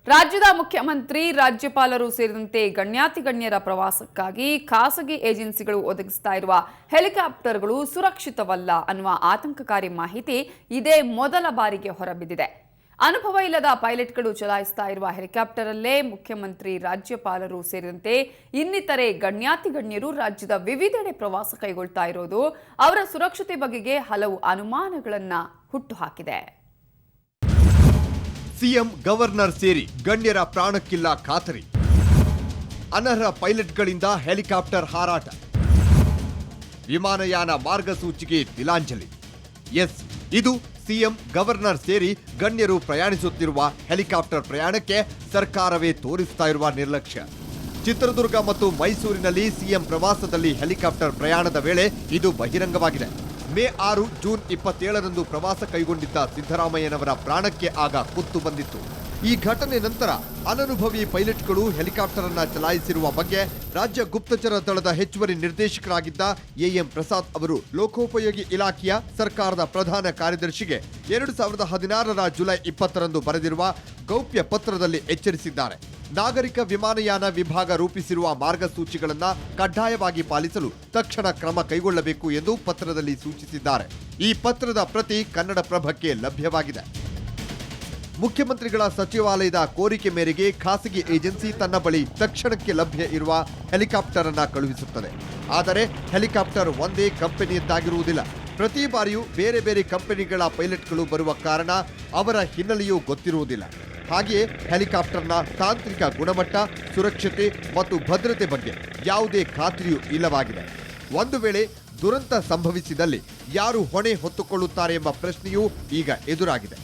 ರಾಜ್ಯದ ಮುಖ್ಯಮಂತ್ರಿ, ರಾಜ್ಯಪಾಲರು ಸೇರಿದಂತೆ ಗಣ್ಯಾತಿಗಣ್ಯರ ಪ್ರವಾಸಕ್ಕಾಗಿ ಖಾಸಗಿ ಏಜೆನ್ಸಿಗಳು ಒದಗಿಸ್ತಾ ಇರುವ ಹೆಲಿಕಾಪ್ಟರ್ಗಳು ಸುರಕ್ಷಿತವಲ್ಲ ಅನ್ನುವ ಆತಂಕಕಾರಿ ಮಾಹಿತಿ ಇದೇ ಮೊದಲ ಬಾರಿಗೆ ಹೊರಬಿದ್ದಿದೆ. ಅನುಭವ ಇಲ್ಲದ ಪೈಲಟ್ಗಳು ಚಲಾಯಿಸ್ತಾ ಇರುವ ಹೆಲಿಕಾಪ್ಟರ್ ಅಲ್ಲೇ ಮುಖ್ಯಮಂತ್ರಿ, ರಾಜ್ಯಪಾಲರು ಸೇರಿದಂತೆ ಇನ್ನಿತರೆ ಗಣ್ಯಾತಿಗಣ್ಯರು ರಾಜ್ಯದ ವಿವಿಧೆಡೆ ಪ್ರವಾಸ ಕೈಗೊಳ್ತಾ ಇರೋದು ಅವರ ಸುರಕ್ಷತೆ ಬಗೆಗೆ ಹಲವು ಅನುಮಾನಗಳನ್ನ ಹುಟ್ಟುಹಾಕಿದೆ. ಸಿಎಂ, ಗವರ್ನರ್ ಸೇರಿ ಗಣ್ಯರ ಪ್ರಾಣಕ್ಕಿಲ್ಲ ಖಾತರಿ. ಅನರ್ಹ ಪೈಲಟ್ಗಳಿಂದ ಹೆಲಿಕಾಪ್ಟರ್ ಹಾರಾಟ. ವಿಮಾನಯಾನ ಮಾರ್ಗಸೂಚಿಗೆ ತಿಲಾಂಜಲಿ. ಎಸ್, ಇದು ಸಿಎಂ, ಗವರ್ನರ್ ಸೇರಿ ಗಣ್ಯರು ಪ್ರಯಾಣಿಸುತ್ತಿರುವ ಹೆಲಿಕಾಪ್ಟರ್ ಪ್ರಯಾಣಕ್ಕೆ ಸರ್ಕಾರವೇ ತೋರಿಸ್ತಾ ಇರುವ ನಿರ್ಲಕ್ಷ್ಯ. ಚಿತ್ರದುರ್ಗ ಮತ್ತು ಮೈಸೂರಿನಲ್ಲಿ ಸಿಎಂ ಪ್ರವಾಸದಲ್ಲಿ ಹೆಲಿಕಾಪ್ಟರ್ ಪ್ರಯಾಣದ ವೇಳೆ ಇದು ಬಹಿರಂಗವಾಗಿದೆ. ಮೇ 6, ಜೂನ್ 27ರಂದು ಪ್ರವಾಸ ಕೈಗೊಂಡಿದ್ದ ಸಿದ್ದರಾಮಯ್ಯನವರ ಪ್ರಾಣಕ್ಕೆ ಆಗ ಕುತ್ತು ಬಂದಿತ್ತು. ಈ ಘಟನೆ ನಂತರ ಅನನುಭವಿ ಪೈಲಟ್ಗಳು ಹೆಲಿಕಾಪ್ಟರ್ ಅನ್ನ ಚಲಾಯಿಸಿರುವ ಬಗ್ಗೆ ರಾಜ್ಯ ಗುಪ್ತಚರ ದಳದ ಹೆಚ್ಚುವರಿ ನಿರ್ದೇಶಕರಾಗಿದ್ದ ಎಎಂ ಪ್ರಸಾದ್ ಅವರು ಲೋಕೋಪಯೋಗಿ ಇಲಾಖೆಯ ಸರ್ಕಾರದ ಪ್ರಧಾನ ಕಾರ್ಯದರ್ಶಿಗೆ 2016ರ ಜುಲೈ 20ರಂದು ಬರೆದಿರುವ ಗೌಪ್ಯ ಪತ್ರದಲ್ಲಿ ಎಚ್ಚರಿಸಿದ್ದಾರೆ. ನಾಗರಿಕ ವಿಮಾನಯಾನ ವಿಭಾಗ ರೂಪಿಸಿರುವ ಮಾರ್ಗಸೂಚಿಗಳನ್ನು ಕಡ್ಡಾಯವಾಗಿ ಪಾಲಿಸಲು ತಕ್ಷಣ ಕ್ರಮ ಕೈಗೊಳ್ಳಬೇಕು ಎಂದು ಪತ್ರದಲ್ಲಿ ಸೂಚಿಸಿದ್ದಾರೆ. ಈ ಪತ್ರದ ಪ್ರತಿ ಕನ್ನಡಪ್ರಭಕ್ಕೆ ಲಭ್ಯವಾಗಿದೆ. ಮುಖ್ಯಮಂತ್ರಿಗಳ ಸಚಿವಾಲಯದ ಕೋರಿಕೆ ಮೇರೆಗೆ ಖಾಸಗಿ ಏಜೆನ್ಸಿ ತನ್ನ ಬಳಿ ತಕ್ಷಣಕ್ಕೆ ಲಭ್ಯ ಇರುವ ಹೆಲಿಕಾಪ್ಟರ್ ಅನ್ನ ಕಳುಹಿಸುತ್ತದೆ. ಆದರೆ ಹೆಲಿಕಾಪ್ಟರ್ ಒಂದೇ ಕಂಪನಿಯದ್ದಾಗಿರುವುದಿಲ್ಲ. ಪ್ರತಿ ಬಾರಿಯೂ ಬೇರೆ ಬೇರೆ ಕಂಪನಿಗಳ ಪೈಲಟ್ಗಳು ಬರುವ ಕಾರಣ ಅವರ ಹಿನ್ನೆಲೆಯೂ ಗೊತ್ತಿರುವುದಿಲ್ಲ. ಹಾಗೆಯೇ ಹೆಲಿಕಾಪ್ಟರ್ನ ತಾಂತ್ರಿಕ ಗುಣಮಟ್ಟ, ಸುರಕ್ಷತೆ ಮತ್ತು ಭದ್ರತೆ ಬಗ್ಗೆ ಯಾವುದೇ ಖಾತ್ರಿಯೂ ಇಲ್ಲವಾಗಿದೆ. ಒಂದು ವೇಳೆ ದುರಂತ ಸಂಭವಿಸಿದಲ್ಲಿ ಯಾರು ಹೊಣೆ ಹೊತ್ತುಕೊಳ್ಳುತ್ತಾರೆ ಎಂಬ ಪ್ರಶ್ನೆಯೂ ಈಗ ಎದುರಾಗಿದೆ.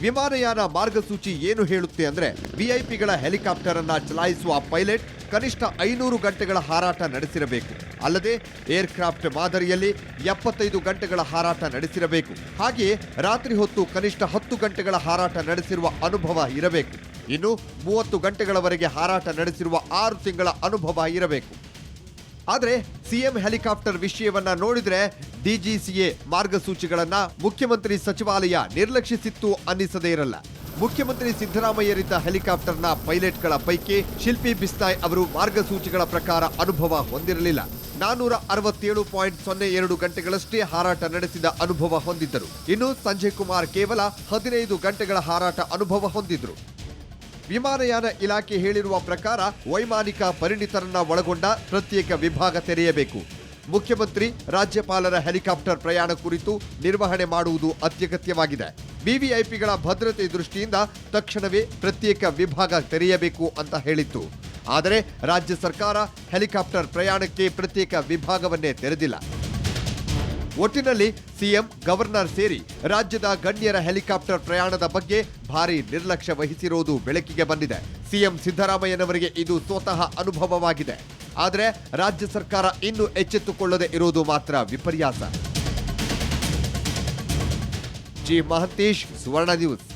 ವಿಮಾನಯಾನ ಮಾರ್ಗಸೂಚಿ ಏನು ಹೇಳುತ್ತೆ ಅಂದ್ರೆ, ವಿಐಪಿಗಳ ಹೆಲಿಕಾಪ್ಟರ್ ಅನ್ನ ಚಲಾಯಿಸುವ ಪೈಲಟ್ ಕನಿಷ್ಠ 500 ಗಂಟೆಗಳ ಹಾರಾಟ ನಡೆಸಿರಬೇಕು. ಅಲ್ಲದೆ ಏರ್ಕ್ರಾಫ್ಟ್ ಮಾದರಿಯಲ್ಲಿ 75 ಗಂಟೆಗಳ ಹಾರಾಟ ನಡೆಸಿರಬೇಕು. ಹಾಗೆಯೇ ರಾತ್ರಿ ಹೊತ್ತು ಕನಿಷ್ಠ 10 ಗಂಟೆಗಳ ಹಾರಾಟ ನಡೆಸಿರುವ ಅನುಭವ ಇರಬೇಕು. ಇನ್ನು 30 ಗಂಟೆಗಳವರೆಗೆ ಹಾರಾಟ ನಡೆಸಿರುವ 6 ತಿಂಗಳ ಅನುಭವ ಇರಬೇಕು. ಆದರೆ ಸಿಎಂ ಹೆಲಿಕಾಪ್ಟರ್ ವಿಷಯವನ್ನ ನೋಡಿದ್ರೆ ಡಿಜಿಸಿಎ ಮಾರ್ಗಸೂಚಿಗಳನ್ನ ಮುಖ್ಯಮಂತ್ರಿ ಸಚಿವಾಲಯ ನಿರ್ಲಕ್ಷಿಸಿತ್ತು ಅನ್ನಿಸದೇ ಇರಲ್ಲ. ಮುಖ್ಯಮಂತ್ರಿ ಸಿದ್ದರಾಮಯ್ಯರಿದ್ದ ಹೆಲಿಕಾಪ್ಟರ್ನ ಪೈಲಟ್ಗಳ ಪೈಕಿ ಶಿಲ್ಪಿ ಬಿಸ್ನಾಯ್ ಅವರು ಮಾರ್ಗಸೂಚಿಗಳ ಪ್ರಕಾರ ಅನುಭವ ಹೊಂದಿರಲಿಲ್ಲ. 467.02 ಗಂಟೆಗಳಷ್ಟೇ ಹಾರಾಟ ನಡೆಸಿದ ಅನುಭವ ಹೊಂದಿದ್ದರು. ಇನ್ನು ಸಂಜಯ್ ಕುಮಾರ್ ಕೇವಲ 15 ಗಂಟೆಗಳ ಹಾರಾಟ ಅನುಭವ ಹೊಂದಿದ್ರು. ವಿಮಾನಯಾನ ಇಲಾಖೆ ಹೇಳಿರುವ ಪ್ರಕಾರ ವೈಮಾನಿಕ ಪರಿಣಿತರನ್ನ ಒಳಗೊಂಡ ಪ್ರತ್ಯೇಕ ವಿಭಾಗ ತೆರೆಯಬೇಕು. ಮುಖ್ಯಮಂತ್ರಿ, ರಾಜ್ಯಪಾಲರ ಹೆಲಿಕಾಪ್ಟರ್ ಪ್ರಯಾಣ ಕುರಿತು ನಿರ್ವಹಣೆ ಮಾಡುವುದು ಅತ್ಯಗತ್ಯವಾಗಿದೆ. ವಿವಿಐಪಿಗಳ ಭದ್ರತೆ ದೃಷ್ಟಿಯಿಂದ ತಕ್ಷಣವೇ ಪ್ರತ್ಯೇಕ ವಿಭಾಗ ತೆರೆಯಬೇಕು ಅಂತ ಹೇಳಿತ್ತು. ಆದರೆ ರಾಜ್ಯ ಸರ್ಕಾರ ಹೆಲಿಕಾಪ್ಟರ್ ಪ್ರಯಾಣಕ್ಕೆ ಪ್ರತ್ಯೇಕ ವಿಭಾಗವನ್ನೇ ತೆರೆದಿಲ್ಲ. ಒಟ್ಟಿನಲ್ಲಿ ಸಿಎಂ, ಗವರ್ನರ್ ಸೇರಿ ರಾಜ್ಯದ ಗಣ್ಯರ ಹೆಲಿಕಾಪ್ಟರ್ ಪ್ರಯಾಣದ ಬಗ್ಗೆ ಭಾರಿ ನಿರ್ಲಕ್ಷ್ಯ ವಹಿಸಿರುವುದು ಬೆಳಕಿಗೆ ಬಂದಿದೆ. ಸಿಎಂ ಸಿದ್ದರಾಮಯ್ಯನವರಿಗೆ ಇದು ಸ್ವತಃ ಅನುಭವವಾಗಿದೆ. ಆದರೆ ರಾಜ್ಯ ಸರ್ಕಾರ ಇನ್ನೂ ಎಚ್ಚೆತ್ತುಕೊಳ್ಳದೆ ಇರುವುದು ಮಾತ್ರ ವಿಪರ್ಯಾಸ. ಜಿ ಮಹಂತೇಶ್, ಸುವರ್ಣ ನ್ಯೂಸ್.